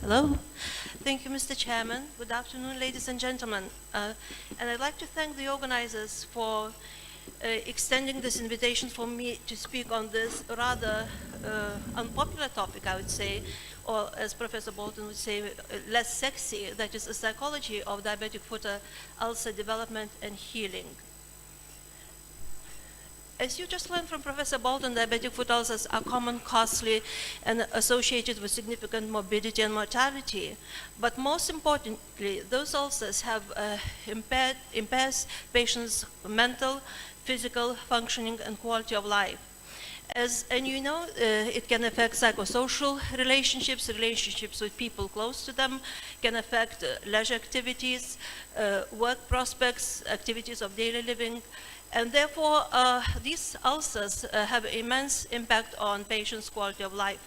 Hello. Thank you, Mr. Chairman. Good afternoon, ladies and gentlemen. And I'd like to thank the organizers for extending this invitation for me to speak on this rather unpopular topic, I would say, or as Professor Bolton would say, less sexy, that is the psychology of diabetic foot ulcer development and healing. As you just learned from Professor Bolton, diabetic foot ulcers are common, costly, and associated with significant morbidity and mortality. But most importantly, those ulcers have impairs patients' mental, physical functioning, and quality of life. And you know, it can affect psychosocial relationships with people close to them, can affect leisure activities, work prospects, activities of daily living. And therefore, these ulcers have immense impact on patients' quality of life.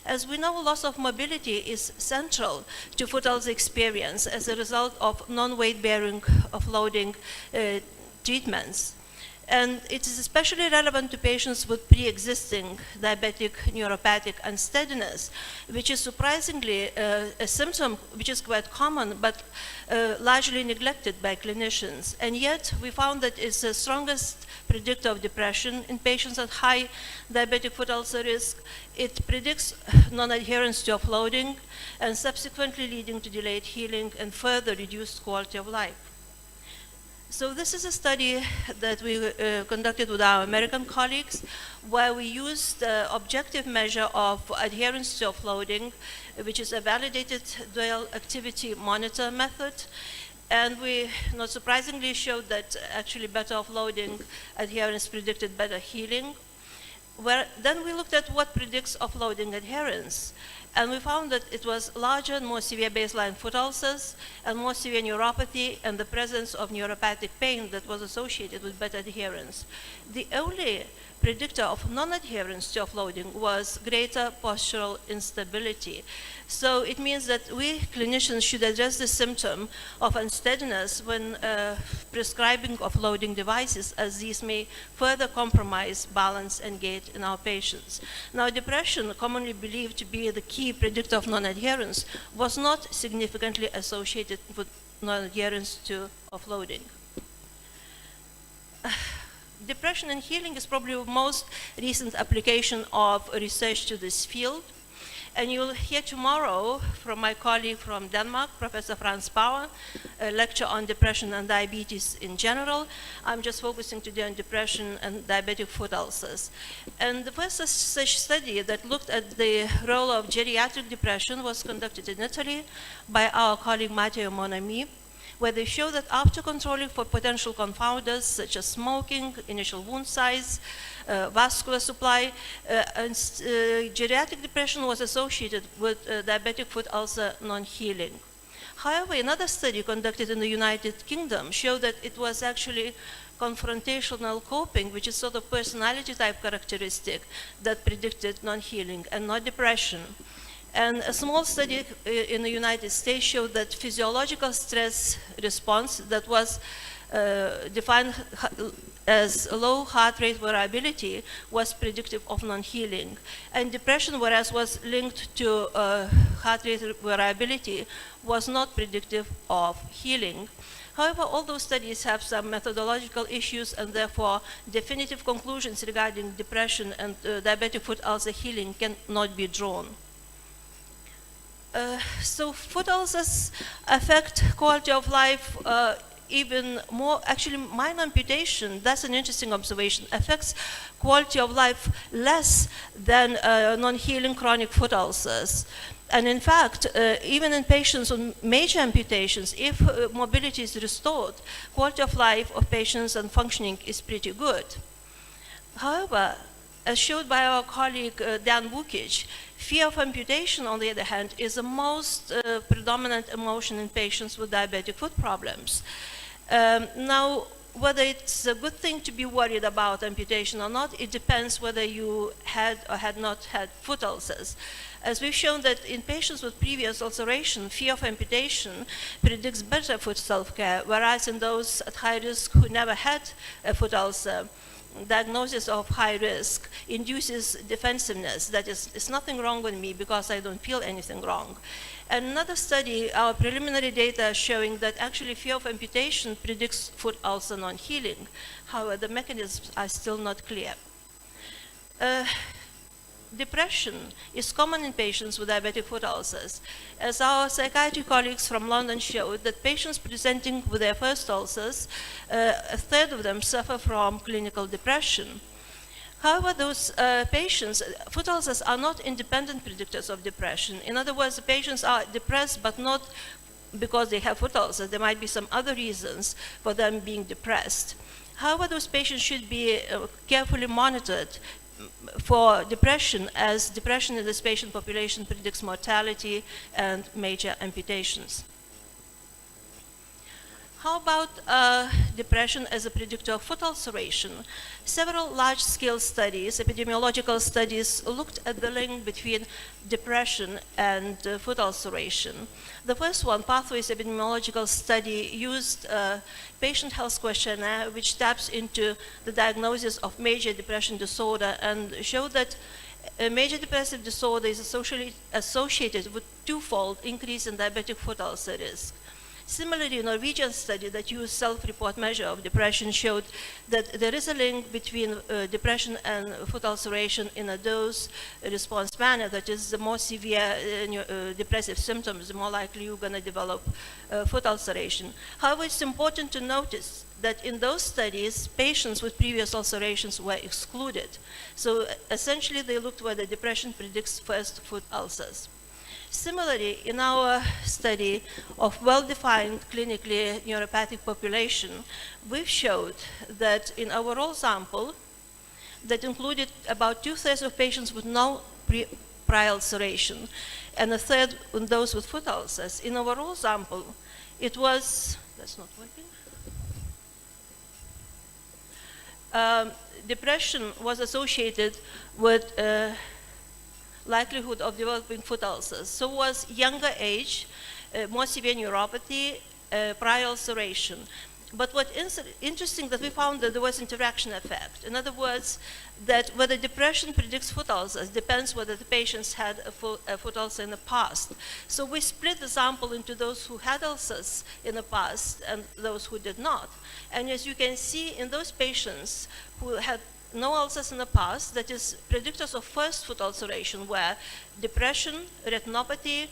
As we know, loss of mobility is central to foot ulcer experience as a result of non-weight-bearing offloading treatments. And it is especially relevant to patients with pre-existing diabetic neuropathic unsteadiness, which is surprisingly a symptom which is quite common, but largely neglected by clinicians. And yet, we found that it's the strongest predictor of depression in patients at high diabetic foot ulcer risk. It predicts non-adherence to offloading and subsequently leading to delayed healing and further reduced quality of life. So this is a study that we conducted with our American colleagues, where we used the objective measure of adherence to offloading, which is a validated dual activity monitor method. And we, not surprisingly, showed that actually better offloading adherence predicted better healing. Then we looked at what predicts offloading adherence. And we found that it was larger and more severe baseline foot ulcers and more severe neuropathy and the presence of neuropathic pain that was associated with better adherence. The only predictor of non-adherence to offloading was greater postural instability. So it means that we clinicians should address the symptom of unsteadiness when prescribing offloading devices, as these may further compromise balance and gait in our patients. Now, depression, commonly believed to be the key predictor of non-adherence, was not significantly associated with non-adherence to offloading. Depression and healing is probably the most recent application of research to this field. And you'll hear tomorrow from my colleague from Denmark, Professor Frans Bauer, a lecture on depression and diabetes in general. I'm just focusing today on depression and diabetic foot ulcers. And the first such study that looked at the role of geriatric depression was conducted in Italy by our colleague Matteo Monami, where they show that after controlling for potential confounders such as smoking, initial wound size, vascular supply, geriatric depression was associated with diabetic foot ulcer non-healing. However, another study conducted in the United Kingdom showed that it was actually confrontational coping, which is sort of personality type characteristic that predicted non-healing and not depression. And a small study in the United States showed that physiological stress response that was defined as low heart rate variability was predictive of non-healing. And depression, whereas was linked to heart rate variability, was not predictive of healing. However, all those studies have some methodological issues, and therefore definitive conclusions regarding depression and diabetic foot ulcer healing cannot be drawn. So foot ulcers affect quality of life even more. Actually, minor amputation, that's an interesting observation, affects quality of life less than non-healing chronic foot ulcers. And in fact, even in patients with major amputations, if mobility is restored, quality of life of patients and functioning is pretty good. However, as showed by our colleague Dan Vukic, fear of amputation, on the other hand, is the most predominant emotion in patients with diabetic foot problems. Now, whether it's a good thing to be worried about amputation or not, it depends whether you had or had not had foot ulcers. As we've shown that in patients with previous ulceration, fear of amputation predicts better foot self-care, whereas in those at high risk who never had a foot ulcer, diagnosis of high risk induces defensiveness. That is, there's nothing wrong with me because I don't feel anything wrong. And another study, our preliminary data showing that actually fear of amputation predicts foot ulcer non-healing. However, the mechanisms are still not clear. Depression is common in patients with diabetic foot ulcers. As our psychiatry colleagues from London showed, that patients presenting with their first ulcers, a third of them suffer from clinical depression. However, those patients, foot ulcers are not independent predictors of depression. In other words, the patients are depressed, but not because they have foot ulcers. There might be some other reasons for them being depressed. However, those patients should be carefully monitored for depression, as depression in this patient population predicts mortality and major amputations. How about depression as a predictor of foot ulceration? Several large-scale studies, epidemiological studies, looked at the link between depression and foot ulceration. The first one, Pathways Epidemiological Study, used a patient health questionnaire which taps into the diagnosis of major depression disorder and showed that a major depressive disorder is associated with twofold increase in diabetic foot ulcer risk. Similarly, a Norwegian study that used self-report measure of depression showed that there is a link between depression and foot ulceration in a dose-response manner. That is, the more severe depressive symptoms, the more likely you're going to develop foot ulceration. However, it's important to notice that in those studies, patients with previous ulcerations were excluded. So essentially, they looked whether depression predicts first foot ulcers. Similarly, in our study of well-defined clinically neuropathic population, we've showed that in our overall sample that included about 2/3 of patients with no prior ulceration and a third in those with foot ulcers. In our overall sample, it was, that's not working. Depression was associated with likelihood of developing foot ulcers. So was younger age, more severe neuropathy, prior ulceration. But what's interesting that we found that there was interaction effect. In other words, that whether depression predicts foot ulcers depends whether the patients had a foot ulcer in the past. So we split the sample into those who had ulcers in the past and those who did not. And as you can see, in those patients who had no ulcers in the past, that is, predictors of first foot ulceration were depression, retinopathy,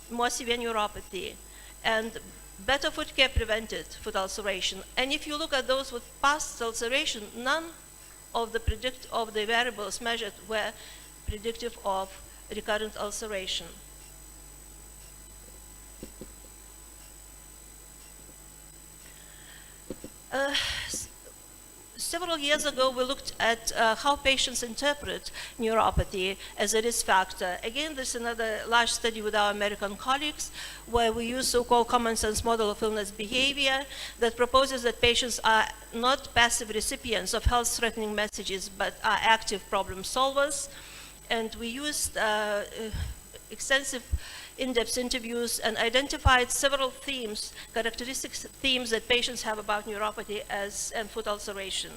more severe neuropathy, and better foot care prevented foot ulceration. And if you look at those with past ulceration, none of the variables measured were predictive of recurrent ulceration. Several years ago, we looked at how patients interpret neuropathy as a risk factor. Again, there's another large study with our American colleagues where we use so-called common sense model of illness behavior that proposes that patients are not passive recipients of health-threatening messages, but are active problem solvers. And we used extensive in-depth interviews and identified several themes, characteristic themes that patients have about neuropathy and foot ulceration.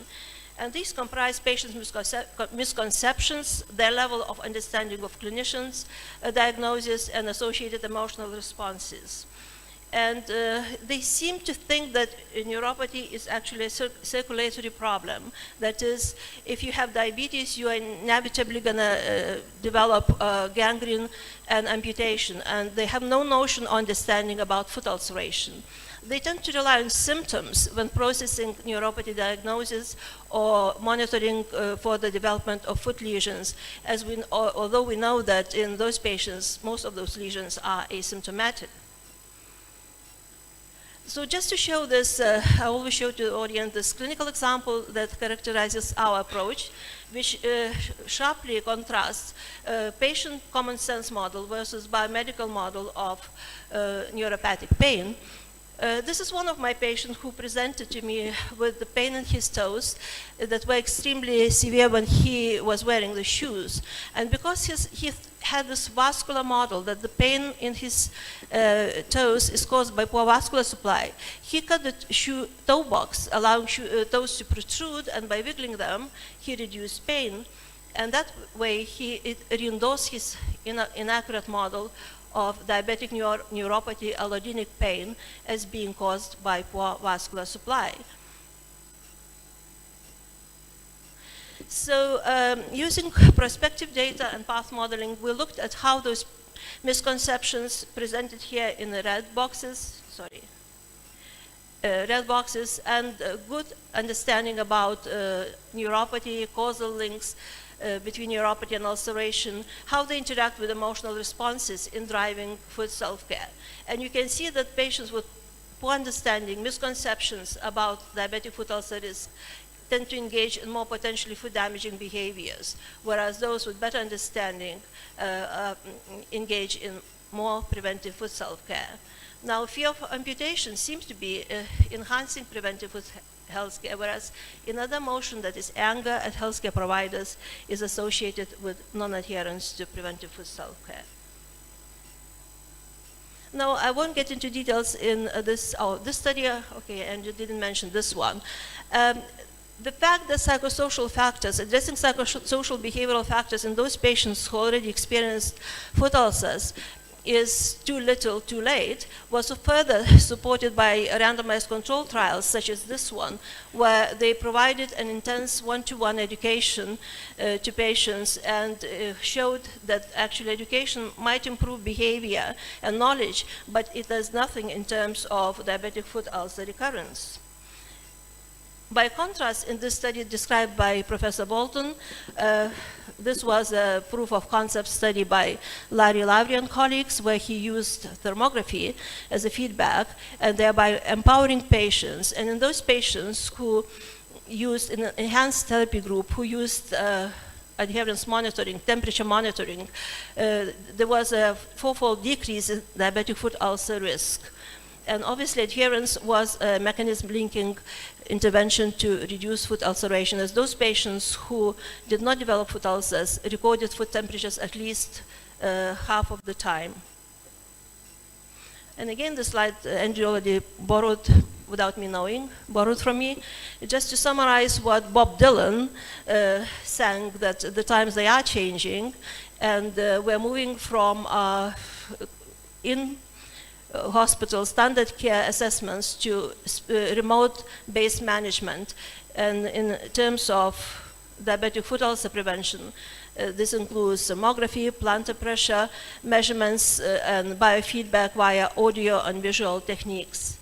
And these comprise patients' misconceptions, their level of understanding of clinicians, diagnosis, and associated emotional responses. And they seem to think that neuropathy is actually a circulatory problem. That is, if you have diabetes, you are inevitably going to develop gangrene and amputation. And they have no notion or understanding about foot ulceration. They tend to rely on symptoms when processing neuropathy diagnosis or monitoring for the development of foot lesions, although we know that in those patients, most of those lesions are asymptomatic. So just to show this, I always show to the audience this clinical example that characterizes our approach, which sharply contrasts patient common sense model versus biomedical model of neuropathic pain. This is one of my patients who presented to me with the pain in his toes that were extremely severe when he was wearing the shoes. And because he had this vascular model that the pain in his toes is caused by poor vascular supply, he cut the toe box, allowing toes to protrude, and by wiggling them, he reduced pain. And that way, it reinforced his inaccurate model of diabetic neuropathy allodynic pain as being caused by poor vascular supply. So using prospective data and path modeling, we looked at how those misconceptions presented here in the red boxes, and good understanding about neuropathy, causal links, between neuropathy and ulceration, how they interact with emotional responses in driving food self-care. And you can see that patients with poor understanding, misconceptions about diabetic foot ulcer risk tend to engage in more potentially food-damaging behaviors, whereas those with better understanding engage in more preventive food self-care. Now, fear of amputation seems to be enhancing preventive food healthcare, whereas another emotion, that is anger at healthcare providers, is associated with non-adherence to preventive food self-care. Now, I won't get into details in this study, okay, and you didn't mention this one. The fact that psychosocial factors, addressing psychosocial behavioral factors in those patients who already experienced foot ulcers is too little, too late, was further supported by randomized control trials such as this one, where they provided an intense one-to-one education to patients and showed that actually education might improve behavior and knowledge, but it does nothing in terms of diabetic foot ulcer recurrence. By contrast, in this study described by Professor Bolton, this was a proof of concept study by Larry Lavery and colleagues, where he used thermography as a feedback and thereby empowering patients. And in those patients who used an enhanced therapy group, who used adherence monitoring, temperature monitoring, there was a fourfold decrease in diabetic foot ulcer risk. And obviously adherence was a mechanism linking intervention to reduce foot ulceration, as those patients who did not develop foot ulcers recorded foot temperatures at least half of the time. And again, the slide Andrew already borrowed without me knowing, borrowed from me. Just to summarize what Bob Dylan sang, that the times they are changing, and we're moving from hospital standard care assessments to remote-based management. And in terms of diabetic foot ulcer prevention, this includes thermography, plantar pressure measurements, and biofeedback via audio and visual techniques.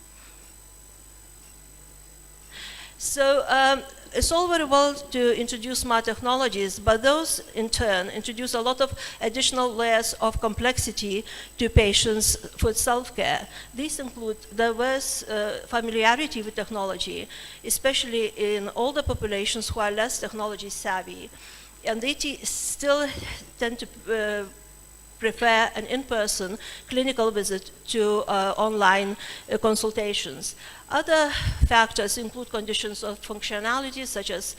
So it's all very well to introduce smart technologies, but those in turn introduce a lot of additional layers of complexity to patients' food self-care. These include diverse familiarity with technology, especially in older populations who are less technology savvy. And they still tend to prefer an in-person clinical visit to online consultations. Other factors include conditions of functionality, such as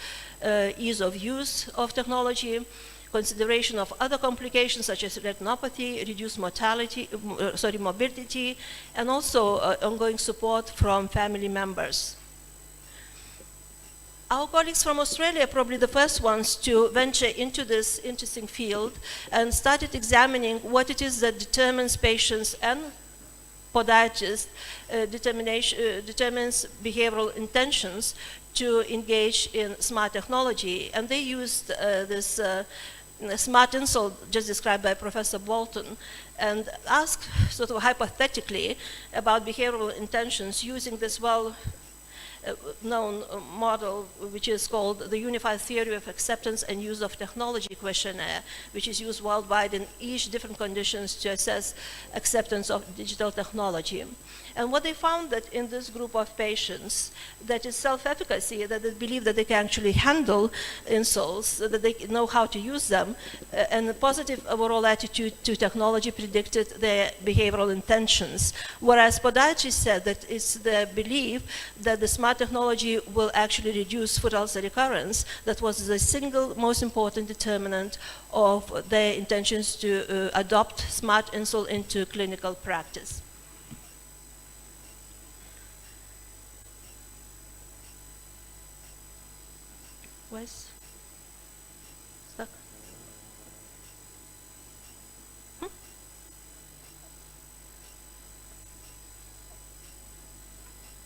ease of use of technology, consideration of other complications such as retinopathy, reduced mobility, and also ongoing support from family members. Our colleagues from Australia are probably the first ones to venture into this interesting field and started examining what it is that determines patients and podiatrists, determines behavioral intentions to engage in smart technology. And they used this smart insult just described by Professor Bolton and asked sort of hypothetically about behavioral intentions using this known model, which is called the Unified Theory of Acceptance and Use of Technology questionnaire, which is used worldwide in each different conditions to assess acceptance of digital technology. And what they found that in this group of patients, that is self-efficacy, that they believe that they can actually handle insults, that they know how to use them, and a positive overall attitude to technology predicted their behavioral intentions. Whereas podiatrists said that it's their belief that the smart technology will actually reduce foot ulcer recurrence. That was the single most important determinant of their intentions to adopt smart insult into clinical practice. Where's stuck?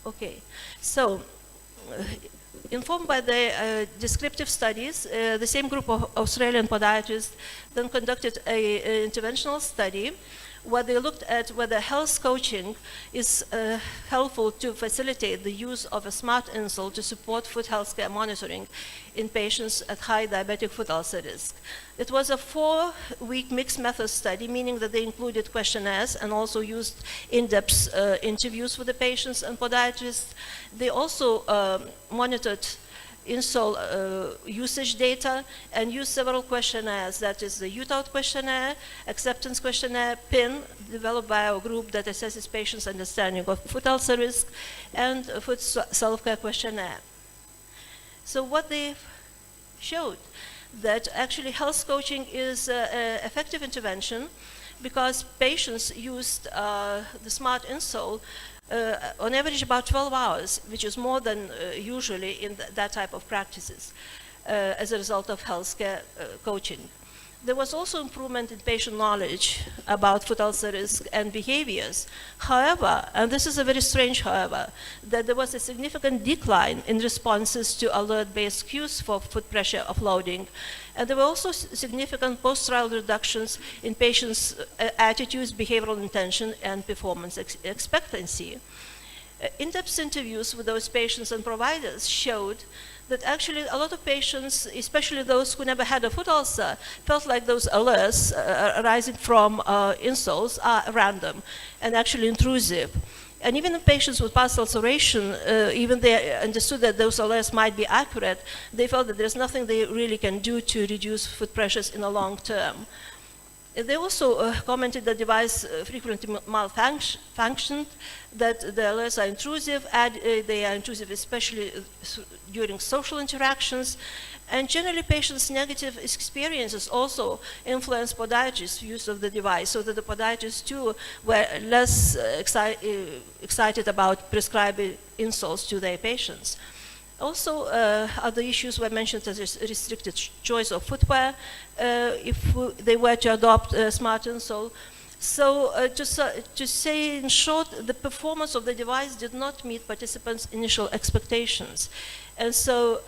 Okay, so informed by the descriptive studies, the same group of Australian podiatrists then conducted an interventional study where they looked at whether health coaching is helpful to facilitate the use of a smart insole to support foot health care monitoring in patients at high diabetic foot ulcer risk. It was a 4-week mixed method study, meaning that they included questionnaires and also used in-depth interviews with the patients and podiatrists. They also monitored insole usage data and use several questionnaires. That is the UTAUT questionnaire, acceptance questionnaire, PIN, developed by our group that assesses patients' understanding of foot ulcer risk, and foot self-care questionnaire. So what they showed, that actually health coaching is an effective intervention because patients used the smart insole on average about 12 hours, which is more than usually in that type of practices as a result of healthcare coaching. There was also improvement in patient knowledge about foot ulcer risk and behaviors. However, and this is a very strange however, that there was a significant decline in responses to alert-based cues for foot pressure offloading. And there were also significant post-trial reductions in patients' attitudes, behavioral intention, and performance expectancy. In-depth interviews with those patients and providers showed that actually a lot of patients, especially those who never had a foot ulcer, felt like those alerts arising from insoles are random and actually intrusive. And even in patients with past ulceration, even they understood that those alerts might be accurate, they felt that there's nothing they really can do to reduce foot pressures in the long term. They also commented that the device frequently malfunctioned, that the alerts are intrusive, they are intrusive especially during social interactions, and generally patients' negative experiences also influenced podiatrists' use of the device, so that the podiatrists too were less excited about prescribing insoles to their patients. Also, other issues were mentioned as restricted choice of footwear if they were to adopt a smart insole. So to say in short, the performance of the device did not meet participants' initial expectations. And so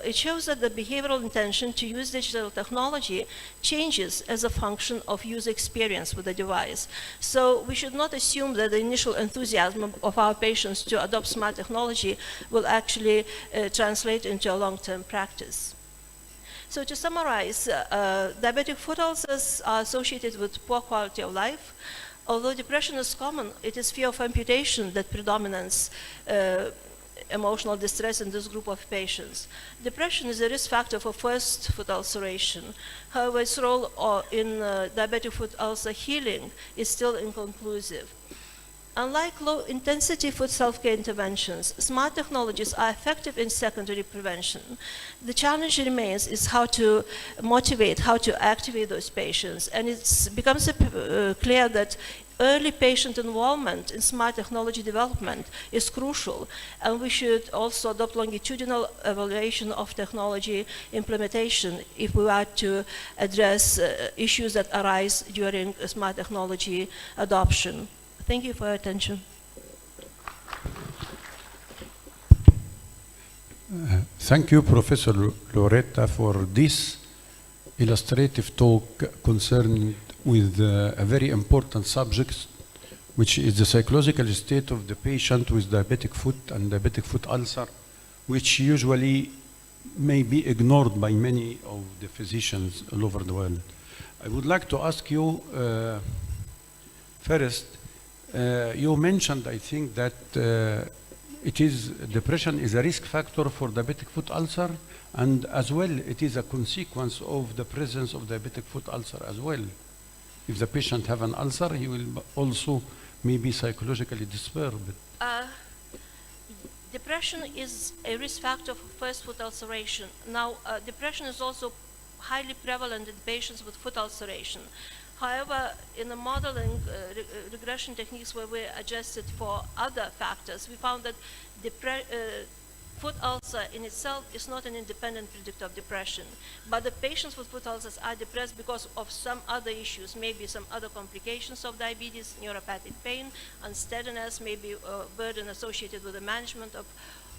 it shows that the behavioral intention to use digital technology changes as a function of user experience with the device. So we should not assume that the initial enthusiasm of our patients to adopt smart technology will actually translate into a long-term practice. So to summarize, diabetic foot ulcers are associated with poor quality of life. Although depression is common, it is fear of amputation that predominates emotional distress in this group of patients. Depression is a risk factor for first foot ulceration. However, its role in diabetic foot ulcer healing is still inconclusive. Unlike low-intensity foot self-care interventions, smart technologies are effective in secondary prevention. The challenge remains is how to motivate, how to activate those patients, and it becomes clear that early patient involvement in smart technology development is crucial, and we should also adopt longitudinal evaluation of technology implementation if we are to address issues that arise during smart technology adoption. Thank you for your attention. Thank you, Professor Loretta, for this illustrative talk concerning with a very important subject, which is the psychological state of the patient with diabetic foot and diabetic foot ulcer, which usually may be ignored by many of the physicians all over the world. I would like to ask you first, you mentioned, I think, that depression is a risk factor for diabetic foot ulcer, and as well it is a consequence of the presence of diabetic foot ulcer as well. If the patient have an ulcer, he will also maybe psychologically disturbed. Depression is a risk factor for first foot ulceration. Now, depression is also highly prevalent in patients with foot ulceration. However, in the modeling regression techniques where we adjusted for other factors, we found that foot ulcer in itself is not an independent predictor of depression. But the patients with foot ulcers are depressed because of some other issues, maybe some other complications of diabetes, neuropathic pain, unsteadiness, maybe burden associated with the management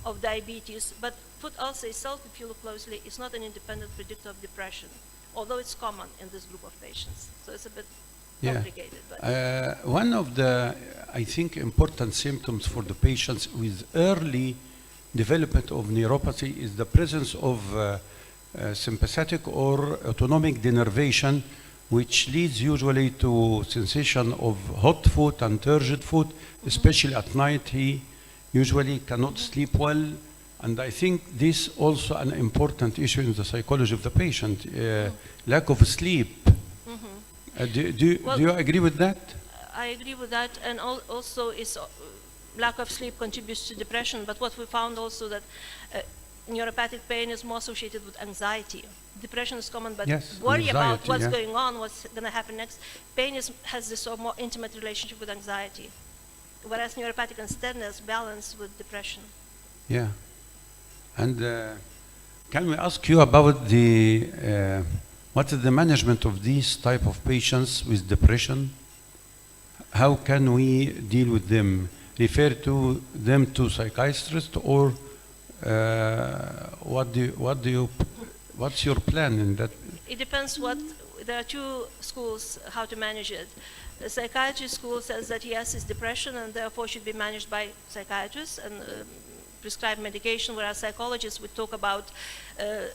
of diabetes. But foot ulcer itself, if you look closely, is not an independent predictor of depression, although it's common in this group of patients. So it's a bit complicated. But one of the, I think, important symptoms for the patients with early development of neuropathy is the presence of sympathetic or autonomic denervation, which leads usually to sensation of hot foot and turgid foot, especially at night. He usually cannot sleep well, and I think this also an important issue in the psychology of the patient, lack of sleep. Do you agree with that? I agree with that, and also it's lack of sleep contributes to depression, but what we found also that neuropathic pain is more associated with anxiety. Depression is common, but yes, worry anxiety, about what's going on, what's going to happen next. Pain has this more intimate relationship with anxiety, whereas neuropathic unsteadiness balance with depression. Yeah. And can we ask you about the what is the management of these type of patients with depression? How can we deal with them? Refer to them to psychiatrist, or what's your plan in that? It depends there are two schools how to manage it. The psychiatry school says that yes, it's depression and therefore should be managed by psychiatrists and prescribe medication, whereas psychologists would talk about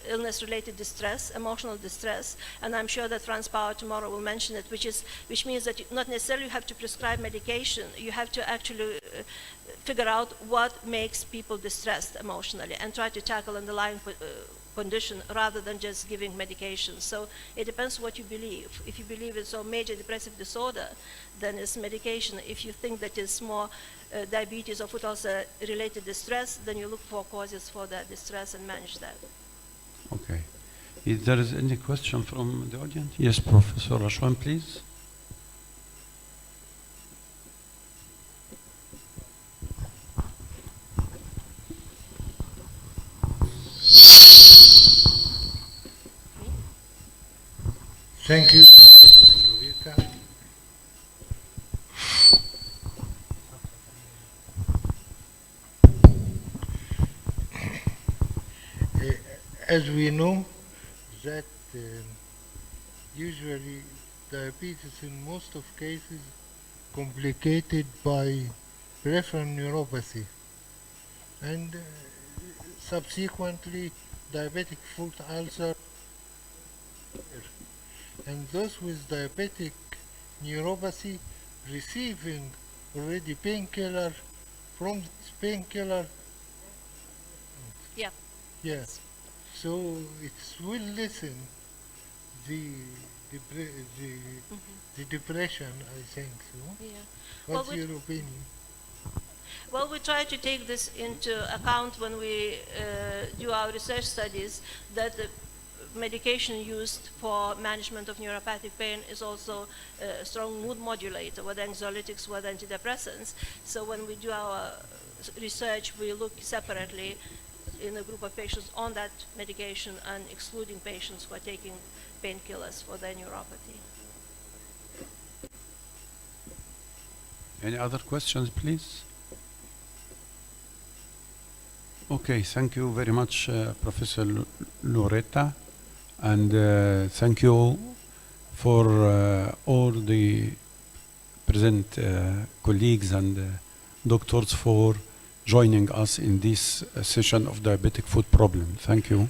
illness-related distress, emotional distress, and I'm sure that Franz Bauer tomorrow will mention it, which means that you not necessarily have to prescribe medication, you have to actually figure out what makes people distressed emotionally and try to tackle underlying condition rather than just giving medication. So it depends what you believe. If you believe it's a major depressive disorder, then it's medication. If you think that it's more diabetes or foot ulcer related distress, then you look for causes for that distress and manage that. Okay. If there is any question from the audience? Yes, Professor Ashwan, please. Thank you, Professor Loretta. As we know that usually diabetes in most of cases complicated by peripheral neuropathy and subsequently diabetic foot ulcer, and those with diabetic neuropathy receiving already painkiller from this painkiller. Yeah. Yes. So it will lessen the depression, I think so. Yeah. What's your opinion? Well, we try to take this into account when we do our research studies, that the medication used for management of neuropathic pain is also a strong mood modulator, whether anxiolytics, whether antidepressants. So when we do our research, we look separately in a group of patients on that medication and excluding patients who are taking painkillers for their neuropathy. Any other questions, please? Okay, thank you very much, Professor Loretta, and thank you for all the present colleagues and doctors for joining us in this session of diabetic foot problem. Thank you.